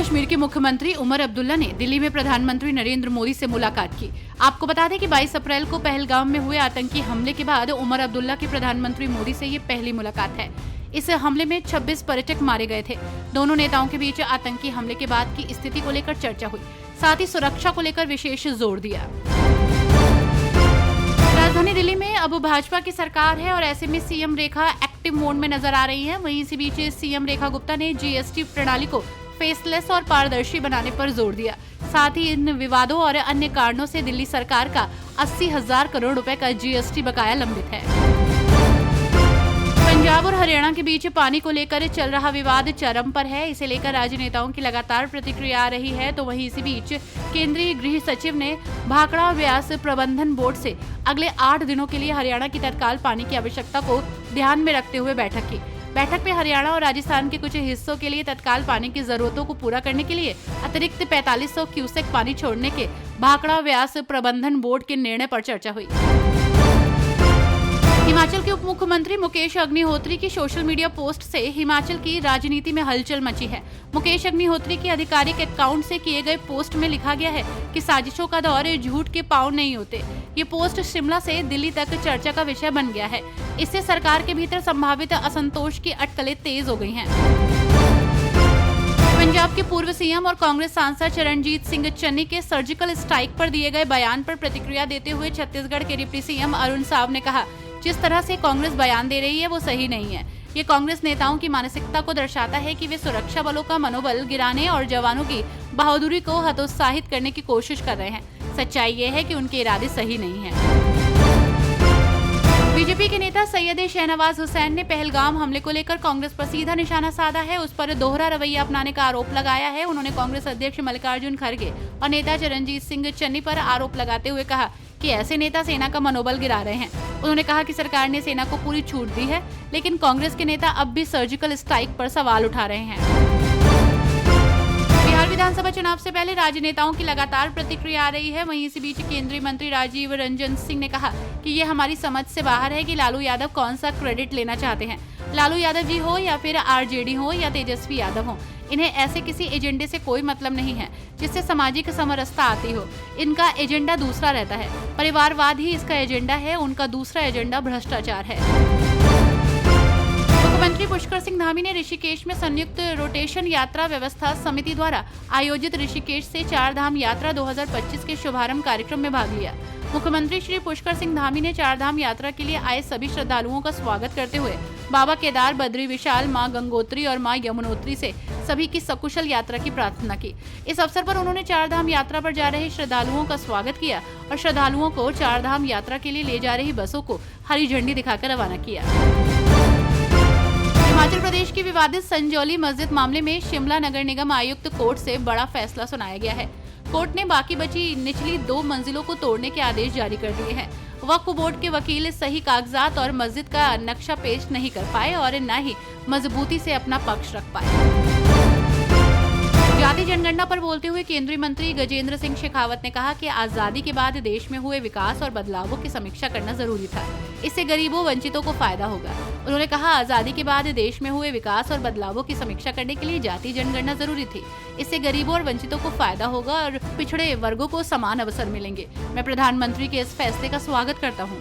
कश्मीर के मुख्यमंत्री उमर अब्दुल्ला ने दिल्ली में प्रधानमंत्री नरेंद्र मोदी से मुलाकात की। आपको बता दें कि 22 अप्रैल को पहलगाम में हुए आतंकी हमले के बाद उमर अब्दुल्ला की प्रधानमंत्री मोदी से ये पहली मुलाकात है। इस हमले में 26 पर्यटक मारे गए थे। दोनों नेताओं के बीच आतंकी हमले के बाद की स्थिति को लेकर चर्चा हुई, साथ ही सुरक्षा को लेकर विशेष जोर दिया। राजधानी दिल्ली में अब भाजपा की सरकार है और ऐसे में सीएम रेखा एक्टिव मोड में नजर आ रही है। वहीं इसी बीच सीएम रेखा गुप्ता ने जीएसटी प्रणाली को फेसलेस और पारदर्शी बनाने पर जोर दिया। साथ ही इन विवादों और अन्य कारणों से दिल्ली सरकार का 80,000 करोड़ रुपए का जीएसटी बकाया लंबित है। पंजाब और हरियाणा के बीच पानी को लेकर चल रहा विवाद चरम पर है। इसे लेकर राजनेताओं की लगातार प्रतिक्रिया आ रही है। तो वहीं इसी बीच केंद्रीय गृह सचिव ने भाखड़ा व्यास प्रबंधन बोर्ड से अगले 8 दिनों के लिए हरियाणा की तत्काल पानी की आवश्यकता को ध्यान में रखते हुए बैठक की। बैठक में हरियाणा और राजस्थान के कुछ हिस्सों के लिए तत्काल पानी की जरूरतों को पूरा करने के लिए अतिरिक्त 4500 क्यूसेक पानी छोड़ने के भाखड़ा व्यास प्रबंधन बोर्ड के निर्णय पर चर्चा हुई। हिमाचल के उप मुख्यमंत्री मुकेश अग्निहोत्री की सोशल मीडिया पोस्ट से हिमाचल की राजनीति में हलचल मची है। मुकेश अग्निहोत्री की आधिकारिक अकाउंट से किए गए पोस्ट में लिखा गया है कि साजिशों का दौर झूठ के पांव नहीं होते। ये पोस्ट शिमला से दिल्ली तक चर्चा का विषय बन गया है। इससे सरकार के भीतर संभावित असंतोष की अटकलें तेज हो गई हैं। पंजाब के पूर्व सीएम और कांग्रेस सांसद चरणजीत सिंह चन्नी के सर्जिकल स्ट्राइक पर दिए गए बयान पर प्रतिक्रिया देते हुए छत्तीसगढ़ के डिप्टी सीएम अरुण साव ने कहा, जिस तरह से कांग्रेस बयान दे रही है वो सही नहीं है। ये कांग्रेस नेताओं की मानसिकता को दर्शाता है कि वे सुरक्षा बलों का मनोबल गिराने और जवानों की बहादुरी को हतोत्साहित करने की कोशिश कर रहे हैं। सच्चाई ये है कि उनके इरादे सही नहीं है। बीजेपी के नेता सैयद शहनवाज हुसैन ने पहलगाम हमले को लेकर कांग्रेस पर सीधा निशाना साधा है। उस पर दोहरा रवैया अपनाने का आरोप लगाया है। उन्होंने कांग्रेस अध्यक्ष मल्लिकार्जुन खड़गे और नेता चरणजीत सिंह चन्नी पर आरोप लगाते हुए कहा कि ऐसे नेता सेना का मनोबल गिरा रहे हैं। उन्होंने कहा कि सरकार ने सेना को पूरी छूट दी है, लेकिन कांग्रेस के नेता अब भी सर्जिकल स्ट्राइक पर सवाल उठा रहे हैं। बिहार विधानसभा चुनाव से पहले राजनेताओं की लगातार प्रतिक्रिया आ रही है। वहीं इसी बीच केंद्रीय मंत्री राजीव रंजन सिंह ने कहा कि ये हमारी समझ से बाहर है कि लालू यादव कौन सा क्रेडिट लेना चाहते हैं। लालू यादव जी हो या फिर आरजेडी हो या तेजस्वी यादव हो, इन्हें ऐसे किसी एजेंडे से कोई मतलब नहीं है जिससे सामाजिक समरसता आती हो। इनका एजेंडा दूसरा रहता है। परिवारवाद ही इसका एजेंडा है। उनका दूसरा एजेंडा भ्रष्टाचार है। मुख्यमंत्री पुष्कर सिंह धामी ने ऋषिकेश में संयुक्त रोटेशन यात्रा व्यवस्था समिति द्वारा आयोजित ऋषिकेश से 4 धाम यात्रा 2025 के शुभारंभ कार्यक्रम में भाग लिया। मुख्यमंत्री श्री पुष्कर सिंह धामी ने 4 धाम यात्रा के लिए आए सभी श्रद्धालुओं का स्वागत करते हुए बाबा केदार, बद्री विशाल, मां गंगोत्री और मां यमुनोत्री से सभी की सकुशल यात्रा की प्रार्थना की। इस अवसर पर उन्होंने 4 धाम यात्रा पर जा रहे श्रद्धालुओं का स्वागत किया और श्रद्धालुओं को 4 धाम यात्रा के लिए ले जा रही बसों को हरी झंडी दिखाकर रवाना किया। हिमाचल प्रदेश की विवादित संजौली मस्जिद मामले में शिमला नगर निगम आयुक्त कोर्ट से बड़ा फैसला सुनाया गया है। कोर्ट ने बाकी बची निचली 2 मंजिलों को तोड़ने के आदेश जारी कर दिए हैं। वक्फ बोर्ड के वकील सही कागजात और मस्जिद का नक्शा पेश नहीं कर पाए और न ही मजबूती से अपना पक्ष रख पाए। जाति जनगणना पर बोलते हुए केंद्रीय मंत्री गजेंद्र सिंह शेखावत ने कहा कि आजादी के बाद देश में हुए विकास और बदलावों की समीक्षा करना जरूरी था। इससे गरीबों वंचितों को फायदा होगा। उन्होंने कहा, आजादी के बाद देश में हुए विकास और बदलावों की समीक्षा करने के लिए जाति जनगणना जरूरी थी। इससे गरीबों और वंचितों को फायदा होगा और पिछड़े वर्गों को समान अवसर मिलेंगे। मैं प्रधानमंत्री के इस फैसले का स्वागत करता हूँ।